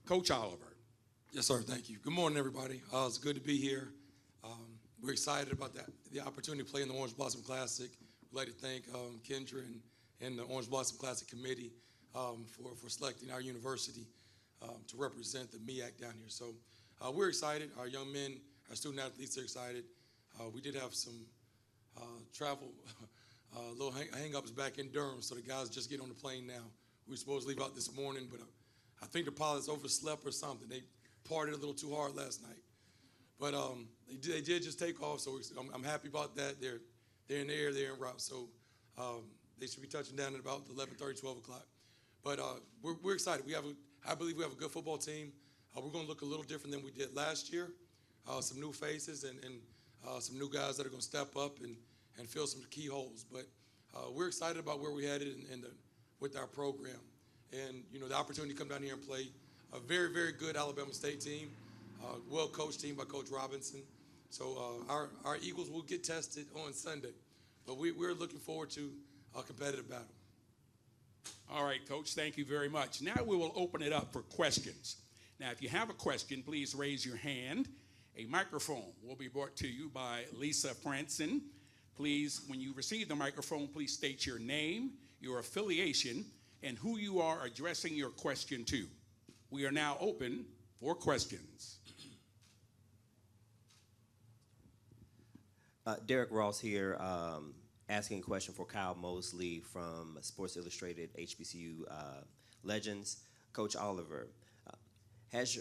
Coach Oliver. Yes, sir. Thank you. Good morning, everybody. It's good to be here. We're excited about the opportunity to play in the Orange Blossom Classic. We'd like to thank Kendra and the Orange Blossom Classic Committee for selecting our university to represent the MEAC down here. So we're excited. Our young men, our student athletes are excited. We did have some travel, little hang-ups back in Durham, so the guys just get on the plane now. We were supposed to leave out this morning, but I think the pilots overslept or something. They partied a little too hard last night. But they did just take off, so I'm happy about that. They're in the air, they're en route, so they should be touching down at about 11:30, 12 o'clock. But we're excited. I believe we have a good football team. We're going to look a little different than we did last year. Some new faces and some new guys that are going to step up and fill some key holes. But we're excited about where we're headed with our program. And, the opportunity to come down here and play a very, very good Alabama State team, well-coached team by Coach Robinson. So our Eagles will get tested on Sunday. But we're looking forward to a competitive battle. All right, Coach, thank you very much. Now we will open it up for questions. Now, if you have a question, please raise your hand. A microphone will be brought to you by Lisa Franson. Please, when you receive the microphone, please state your name, your affiliation, and who you are addressing your question to. We are now open for questions. Derek Ross here, asking a question for Kyle Mosley from Sports Illustrated HBCU Legends. Coach Oliver,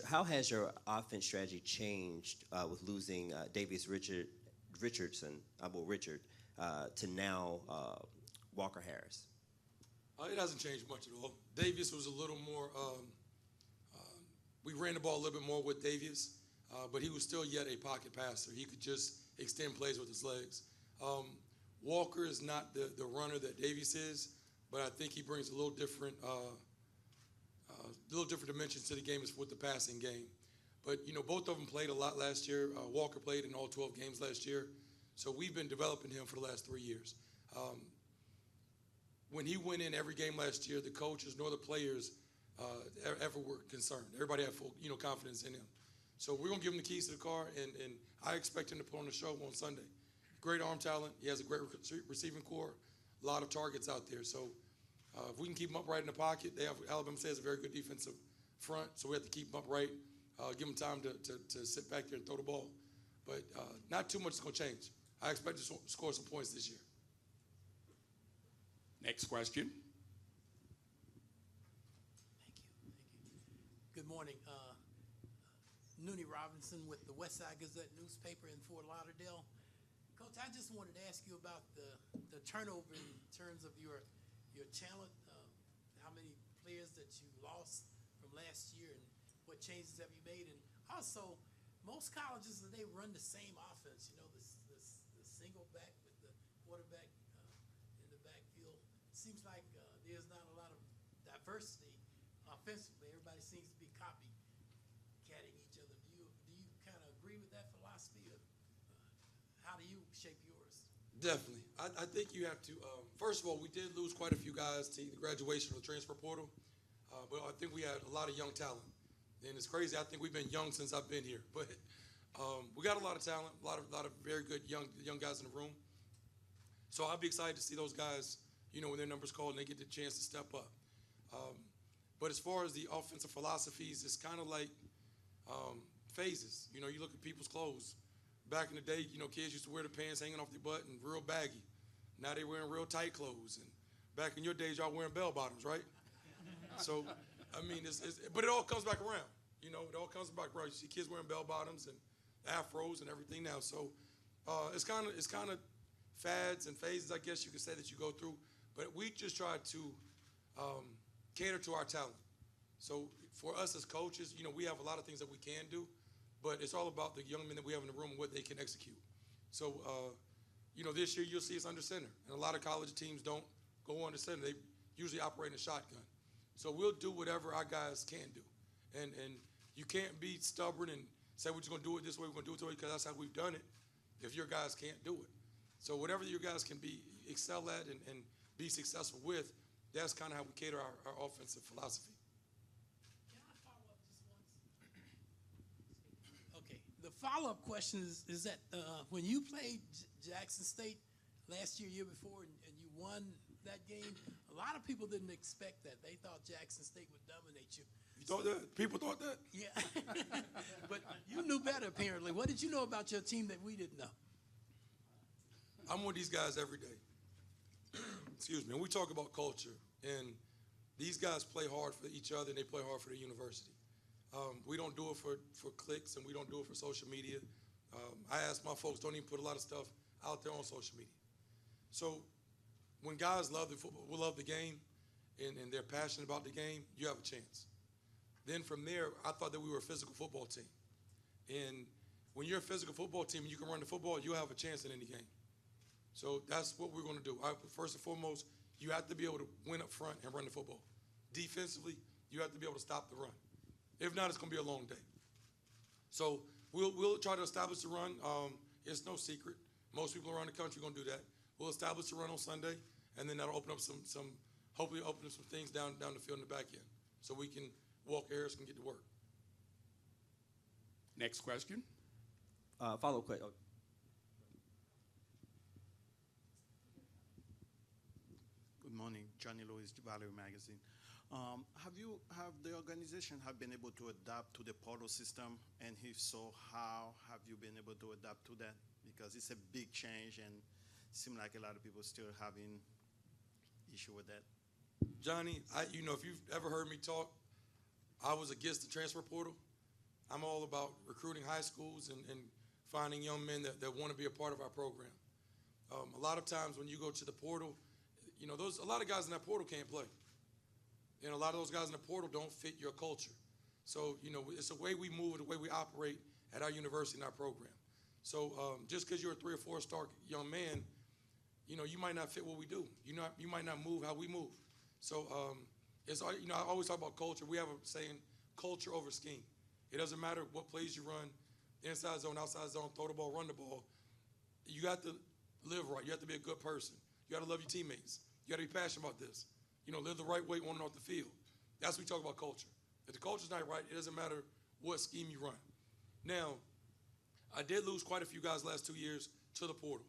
how has your offense strategy changed with losing Richard to now Walker Harris? It hasn't changed much at all. Davius was a little more, we ran the ball a little bit more with Davius, but he was still yet a pocket passer. He could just extend plays with his legs. Walker is not the runner that Davius is, but I think he brings a little different dimensions to the game with the passing game. But, both of them played a lot last year. Walker played in all 12 games last year. So we've been developing him for the last 3 years. When he went in every game last year, the coaches nor the players ever were concerned. Everybody had full, confidence in him. So we're going to give him the keys to the car, and I expect him to put on the show on Sunday. Great arm talent. He has a great receiving core, a lot of targets out there. So if we can keep him upright in the pocket, Alabama State has a very good defensive front, so we have to keep him upright, give him time to sit back there and throw the ball. But not too much is going to change. I expect to score some points this year. Next question. Thank you. Good morning. Noonie Robinson with the Westside Gazette newspaper in Fort Lauderdale. Coach, I just wanted to ask you about the turnover in terms of your talent, how many players that you lost from last year, and what changes have you made? And also, most colleges today run the same offense, the single back with the quarterback in the backfield. It seems like there's not a lot of diversity offensively. Everybody seems to be copycatting each other. Do you kind of agree with that philosophy, or how do you shape yours? Definitely. I think you have to, first of all, we did lose quite a few guys to the graduation or the transfer portal, but I think we had a lot of young talent. And it's crazy, I think we've been young since I've been here, but we got a lot of talent, a lot of very good young guys in the room. So I'll be excited to see those guys, when their number's called and they get the chance to step up. But as far as the offensive philosophies, it's kind of like phases. You look at people's clothes. Back in the day, kids used to wear the pants hanging off their butt and real baggy. Now they're wearing real tight clothes. And back in your days, y'all wearing bell bottoms, right? So, but it all comes back around. It all comes back around. You see kids wearing bell bottoms and afros and everything now. So it's kind of fads and phases, I guess you could say, that you go through. But we just try to cater to our talent. So for us as coaches, we have a lot of things that we can do. But it's all about the young men that we have in the room and what they can execute. So, this year you'll see us under center. And a lot of college teams don't go under center. They usually operate in a shotgun. So we'll do whatever our guys can do. And you can't be stubborn and say we're just going to do it this way, we're going to do it this way, because that's how we've done it if your guys can't do it. So whatever your guys can excel at and be successful with, that's kind of how we cater our offensive philosophy. Can I follow up just one follow-up question is that when you played Jackson State last year before, and you won that game, a lot of people didn't expect that. They thought Jackson State would dominate you. You thought that? People thought that? Yeah. But you knew better, apparently. What did you know about your team that we didn't know? I'm with these guys every day. Excuse me. And we talk about culture, and these guys play hard for each other, and they play hard for the university. We don't do it for clicks, and we don't do it for social media. I ask my folks, don't even put a lot of stuff out there on social media. So when guys love the football, we love the game, and they're passionate about the game, you have a chance. Then from there, I thought that we were a physical football team. And when you're a physical football team and you can run the football, you have a chance in any game. So that's what we're going to do. First and foremost, you have to be able to win up front and run the football. Defensively, you have to be able to stop the run. If not, it's going to be a long day. So we'll try to establish the run. It's no secret. Most people around the country are going to do that. We'll establish the run on Sunday, and then that'll open up hopefully open up some things down the field in the back end, so we can Walker Harris can get to work. Next question. Follow-up question. Oh. Good morning, Johnny Lewis, Value Magazine. Have the organization have been able to adapt to the portal system, and if so, how have you been able to adapt to that? Because it's a big change, and it seems like a lot of people still having issue with that. Johnny, if you've ever heard me talk, I was against the transfer portal. I'm all about recruiting high schools and finding young men that want to be a part of our program. A lot of times when you go to the portal, a lot of guys in that portal can't play. And a lot of those guys in the portal don't fit your culture. So, it's the way we move, the way we operate at our university and our program. So just because you're a 3 or 4 star young man, you might not fit what we do. You might not move how we move. So I always talk about culture. We have a saying, culture over scheme. It doesn't matter what plays you run, inside zone, outside zone, throw the ball, run the ball. You got to live right. You have to be a good person. You got to love your teammates. You got to be passionate about this. Live the right way on and off the field. That's what we talk about culture. If the culture's not right, it doesn't matter what scheme you run. Now, I did lose quite a few guys last 2 years to the portal.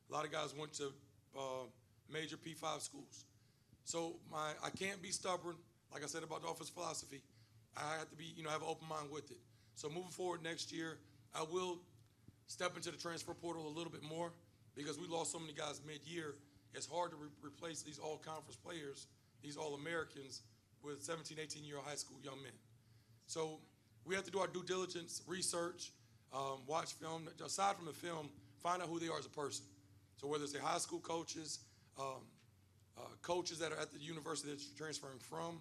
A lot of guys went to major P5 schools. So I can't be stubborn, like I said about the office philosophy. I have to be, have an open mind with it. So moving forward next year, I will step into the transfer portal a little bit more because we lost so many guys mid-year. It's hard to replace these all-conference players, these All-Americans, with 17, 18-year-old high school young men. So we have to do our due diligence, research, watch film. Aside from the film, find out who they are as a person. So whether it's the high school coaches, coaches that are at the university that you're transferring from,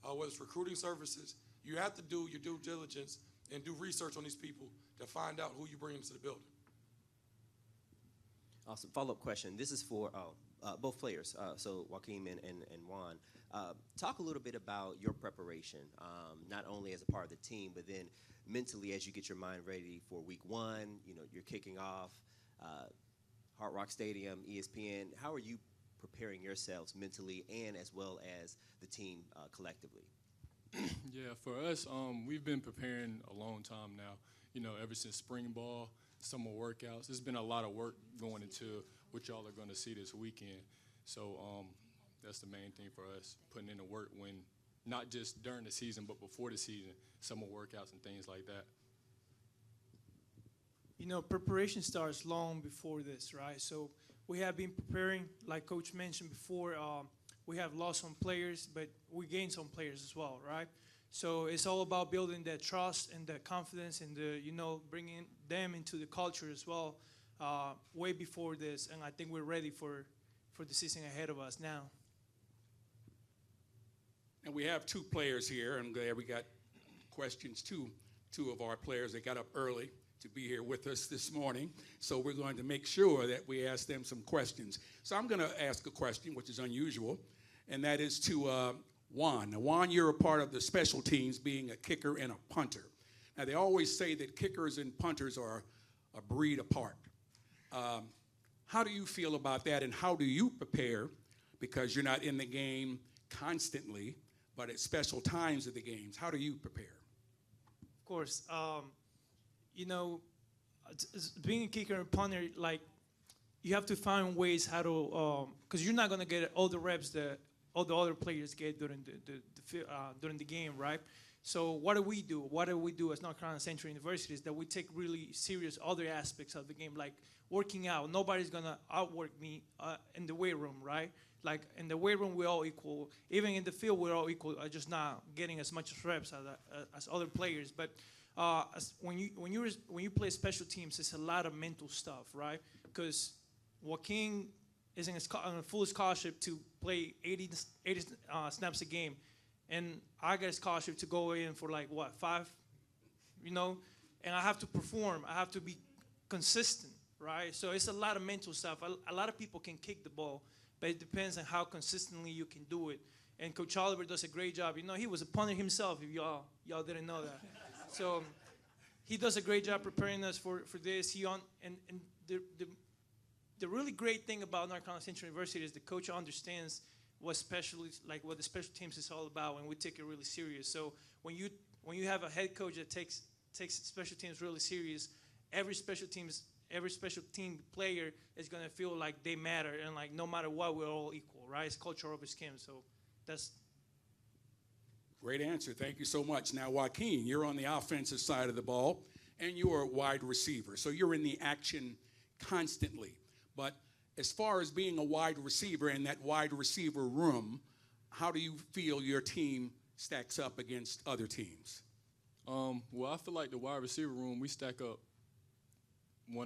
whether it's recruiting services, you have to do your due diligence and do research on these people to find out who you bring into the building. Awesome. Follow-up question. This is for both players, so Joaquin and Juan. Talk a little bit about your preparation, not only as a part of the team, but then mentally as you get your mind ready for week 1. You're kicking off Hard Rock Stadium, ESPN. How are you preparing yourselves mentally and as well as the team collectively? Yeah, for us, we've been preparing a long time now. Ever since spring ball, summer workouts. There's been a lot of work going into what y'all are going to see this weekend. So that's the main thing for us, putting in the work when, not just during the season, but before the season, summer workouts and things like that. Preparation starts long before this, right? So we have been preparing, like Coach mentioned before. We have lost some players, but we gained some players as well, right? So it's all about building that trust and that confidence and bringing them into the culture as well way before this. And I think we're ready for the season ahead of us now. And we have 2 players here. I'm glad we got questions, two of our players that got up early to be here with us this morning. So we're going to make sure that we ask them some questions. So I'm going to ask a question, which is unusual, and that is to Juan. Now, Juan, you're a part of the special teams, being a kicker and a punter. Now, they always say that kickers and punters are a breed apart. How do you feel about that, and how do you prepare, because you're not in the game constantly, but at special times of the games? How do you prepare? Of course. being a kicker and punter, like you have to find ways how to, because you're not gonna get all the reps that all the other players get during the game, right? So what do we do? What do we do as North Carolina Central University is that we take really serious other aspects of the game, like working out. Nobody's gonna outwork me in the weight room, right? Like in the weight room, we're all equal. Even in the field, we're all equal. Just not getting as much reps as other players. But when you play special teams, it's a lot of mental stuff, right? Because Joaquin is on a full scholarship to play 80 snaps a game, and I get a scholarship to go in for like what 5, and I have to perform. I have to be consistent, right? So it's a lot of mental stuff. A lot of people can kick the ball, but it depends on how consistently you can do it. And Coach Oliver does a great job. He was a punter himself, if y'all didn't know that. So he does a great job preparing us for this. The really great thing about North Carolina Central University is the coach understands what the special teams is all about, and we take it really serious. So when you have a head coach that takes special teams really serious, every special team player is gonna feel like they matter, and like no matter what, we're all equal, right? It's culture over skin. So that's Great answer. Thank you so much. Now, Joaquin, you're on the offensive side of the ball, and you're a wide receiver. So you're in the action constantly. But as far as being a wide receiver in that wide receiver room, how do you feel your team stacks up against other teams? Well, I feel like the wide receiver room, we stack up we're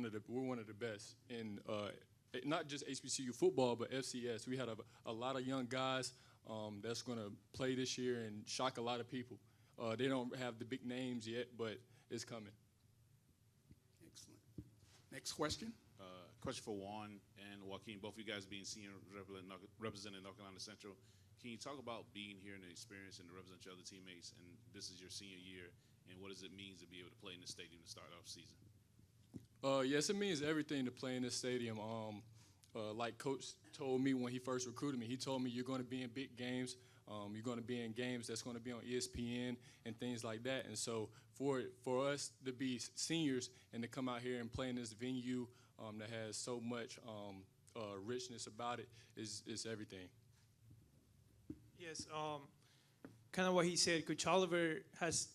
one of the best in not just HBCU football, but FCS. We had a lot of young guys that's going to play this year and shock a lot of people. They don't have the big names yet, but it's coming. Excellent. Next question. Question for Juan and Joaquin, both of you guys being senior representing North Carolina Central. Can you talk about being here and the experience and to represent your other teammates, and this is your senior year, and what does it mean to be able to play in the stadium to start off season? Yes, it means everything to play in this stadium. Like Coach told me when he first recruited me, he told me you're going to be in big games. You're going to be in games that's going to be on ESPN and things like that. And so for us to be seniors and to come out here and play in this venue that has so much richness about it is everything. Yes, kind of what he said. Coach Oliver has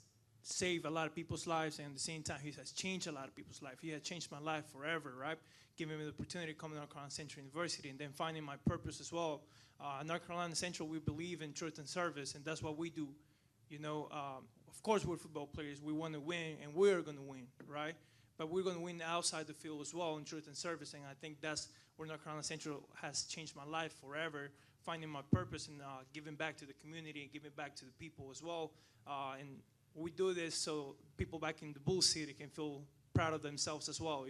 saved a lot of people's lives, and at the same time, he has changed a lot of people's life. He has changed my life forever, right? Giving me the opportunity to come to North Carolina Central University, and then finding my purpose as well. North Carolina Central, we believe in truth and service, and that's what we do. Of course, we're football players. We want to win, and we're going to win, right? But we're going to win outside the field as well in truth and service, and I think that's where North Carolina Central has changed my life forever, finding my purpose and giving back to the community and giving back to the people as well. And we do this so people back in the Bull City can feel proud of themselves as well,